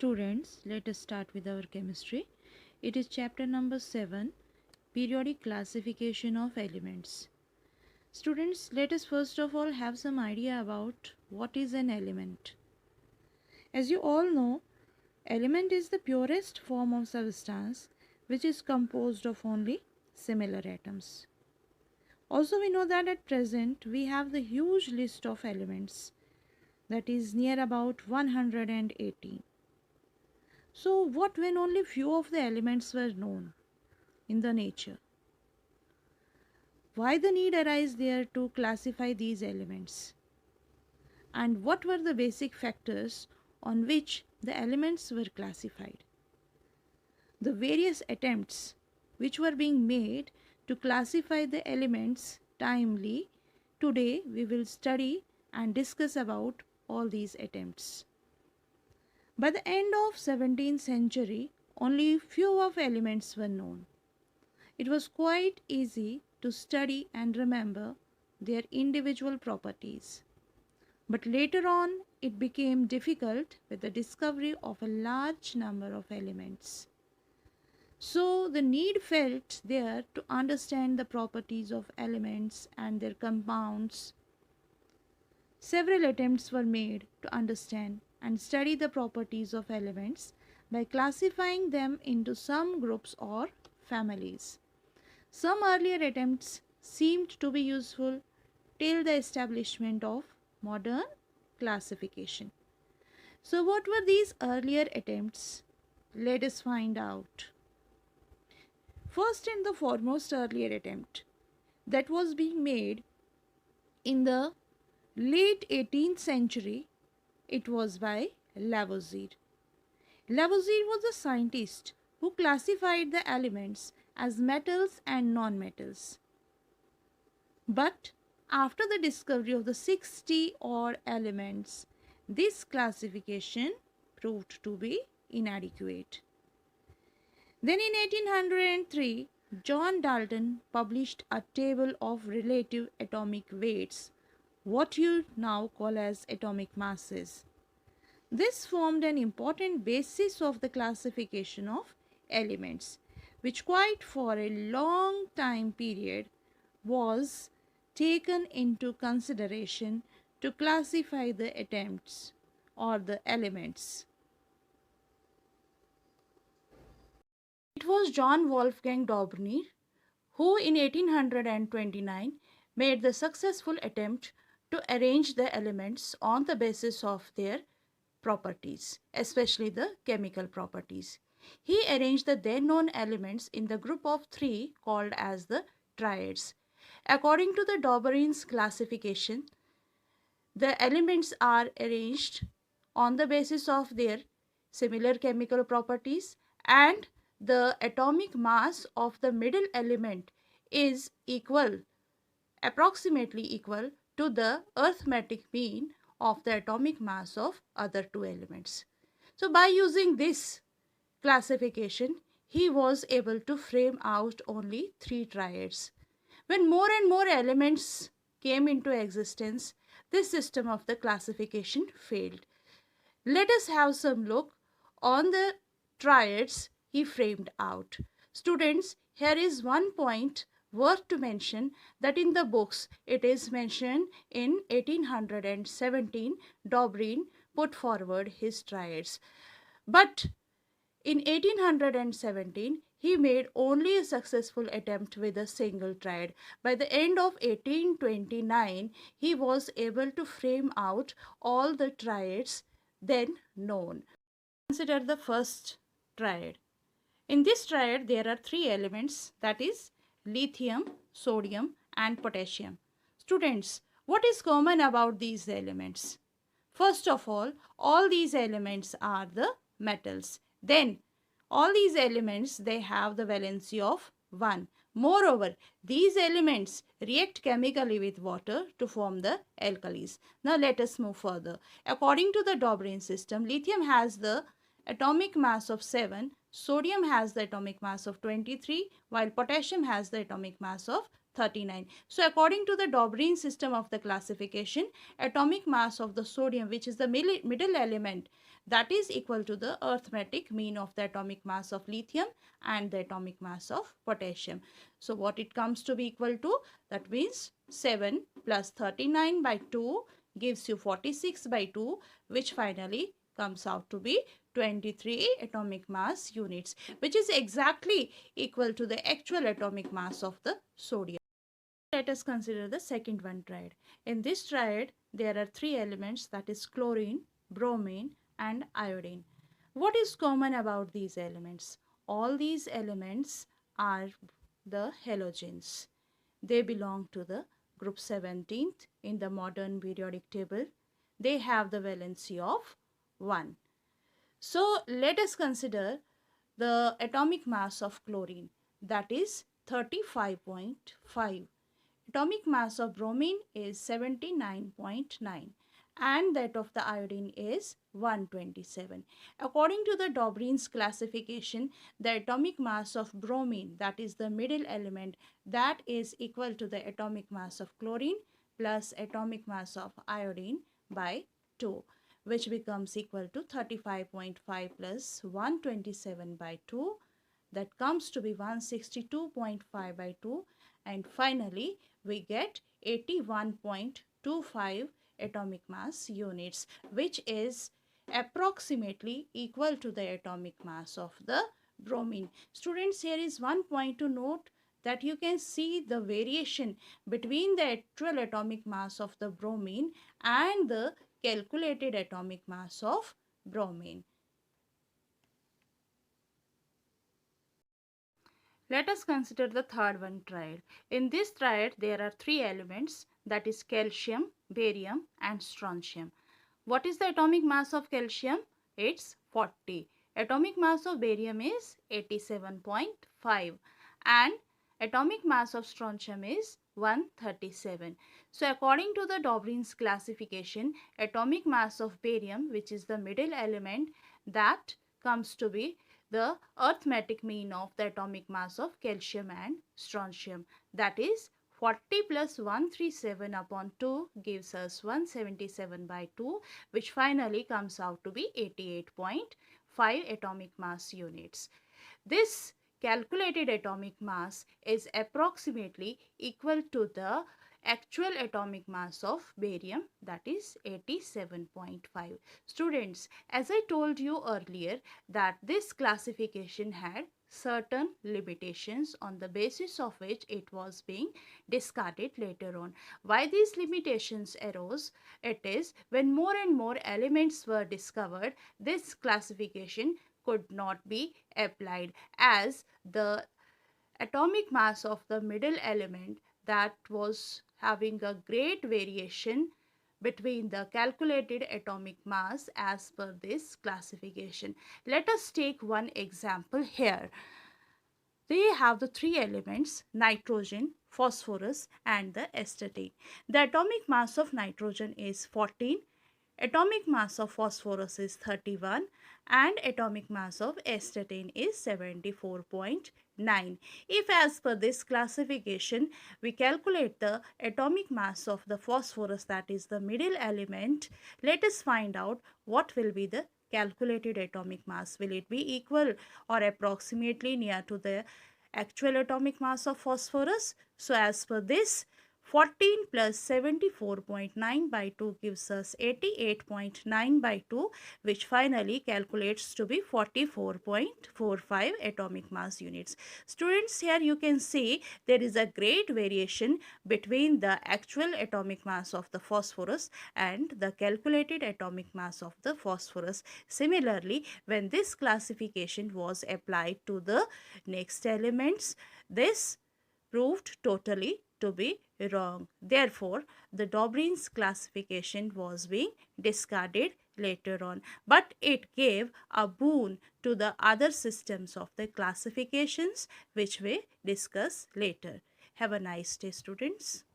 Students, let us start with our chemistry. It is chapter number 7, periodic classification of elements. Students, let us first of all have some idea about what is an element. As you all know, element is the purest form of substance which is composed of only similar atoms. Also, we know that at present we have the huge list of elements, that is near about 118. So what when only few of the elements were known in the nature? Why the need arise there to classify these elements? And what were the basic factors on which the elements were classified? The various attempts which were being made to classify the elements timely, today we will study and discuss about all these attempts. By the end of 17th century, only few of elements were known. It was quite easy to study and remember their individual properties. But later on, it became difficult with the discovery of a large number of elements. So the need felt there to understand the properties of elements and their compounds. Several attempts were made to understand and study the properties of elements by classifying them into some groups or families. Some earlier attempts seemed to be useful till the establishment of modern classification. So what were these earlier attempts? Let us find out. First and the foremost earlier attempt that was being made in the late 18th century, it was by Lavoisier. Lavoisier was a scientist who classified the elements as metals and non-metals. But after the discovery of the 60 odd elements, this classification proved to be inadequate. Then in 1803, John Dalton published a table of relative atomic weights, what you now call as atomic masses. This formed an important basis of the classification of elements, which quite for a long time period was taken into consideration to classify the attempts or the elements. It was John Wolfgang Daubrunner who in 1829 made the successful attempt to arrange the elements on the basis of their properties, especially the chemical properties. He arranged the then known elements in the group of 3 called as the triads. According to the Daubrunner's classification, the elements are arranged on the basis of their similar chemical properties, and the atomic mass of the middle element is approximately equal to the arithmetic mean of the atomic mass of other 2 elements. So by using this classification, he was able to frame out only 3 triads. When more and more elements came into existence, this system of the classification failed. Let us have some look on the triads he framed out. Students, here is one point worth to mention, that in the books it is mentioned in 1817 Daubrunner put forward his triads. But in 1817 he made only a successful attempt with a single triad. By the end of 1829 he was able to frame out all the triads then known. Consider the first triad. In this triad there are 3 elements, that is lithium, sodium and potassium. Students, what is common about these elements? First of all these elements are the metals. Then all these elements, they have the valency of 1. Moreover, these elements react chemically with water to form the alkalis. Now let us move further. According to the Daubrunner system, lithium has the atomic mass of 7, sodium has the atomic mass of 23, while potassium has the atomic mass of 39. So according to the Dobrin system of the classification, atomic mass of the sodium, which is the middle element, that is equal to the arithmetic mean of the atomic mass of lithium and the atomic mass of potassium. So what it comes to be equal to, that means 7 plus 39 by 2 gives you 46 by 2, which finally comes out to be 23 atomic mass units, which is exactly equal to the actual atomic mass of the sodium. Let us consider the second one, triad. In this triad, there are three elements, that is chlorine, bromine and iodine. What is common about these elements? All these elements are the halogens. They belong to the group 17th in the modern periodic table. They have the valency of 1. So let us consider the atomic mass of chlorine, that is 35.5. Atomic mass of bromine is 79.9 and that of the iodine is 127. According to the Dobrin's classification, the atomic mass of bromine, that is the middle element, that is equal to the atomic mass of chlorine plus atomic mass of iodine by 2, which becomes equal to 35.5 plus 127 by 2, that comes to be 162.5 by 2, and finally we get 81.25 atomic mass units, which is approximately equal to the atomic mass of the bromine. Students, here is one point to note, that you can see the variation between the actual atomic mass of the bromine and the calculated atomic mass of bromine. Let us consider the third one, triad. In this triad, there are three elements, that is calcium, barium and strontium. What is the atomic mass of calcium? It's 40. Atomic mass of barium is 87.5 and atomic mass of strontium is 137. So according to the Dobrin's classification, atomic mass of barium, which is the middle element, that comes to be the arithmetic mean of the atomic mass of calcium and strontium, that is 40 plus 137 upon 2 gives us 177 by 2, which finally comes out to be 88.5 atomic mass units. This calculated atomic mass is approximately equal to the actual atomic mass of barium, that is 87.5. Students, as I told you earlier that this classification had certain limitations on the basis of which it was being discarded later on. Why these limitations arose? It is when more and more elements were discovered, this classification could not be applied, as the atomic mass of the middle element, that was having a great variation between the calculated atomic mass as per this classification. Let us take one example here. They have the three elements, nitrogen, phosphorus and the astatine. The atomic mass of nitrogen is 14, atomic mass of phosphorus is 31 and atomic mass of astatine is 74.9. If as per this classification we calculate the atomic mass of the phosphorus, that is the middle element, let us find out what will be the calculated atomic mass. Will it be equal or approximately near to the actual atomic mass of phosphorus? So as per this, 14 plus 74.9 by 2 gives us 88.9 by 2, which finally calculates to be 44.45 atomic mass units. Students, here you can see there is a great variation between the actual atomic mass of the phosphorus and the calculated atomic mass of the phosphorus. Similarly, when this classification was applied to the next elements, this proved totally to be wrong. Therefore, the Dobrin's classification was being discarded later on, but it gave a boon to the other systems of the classifications, which we discuss later. Have a nice day, students.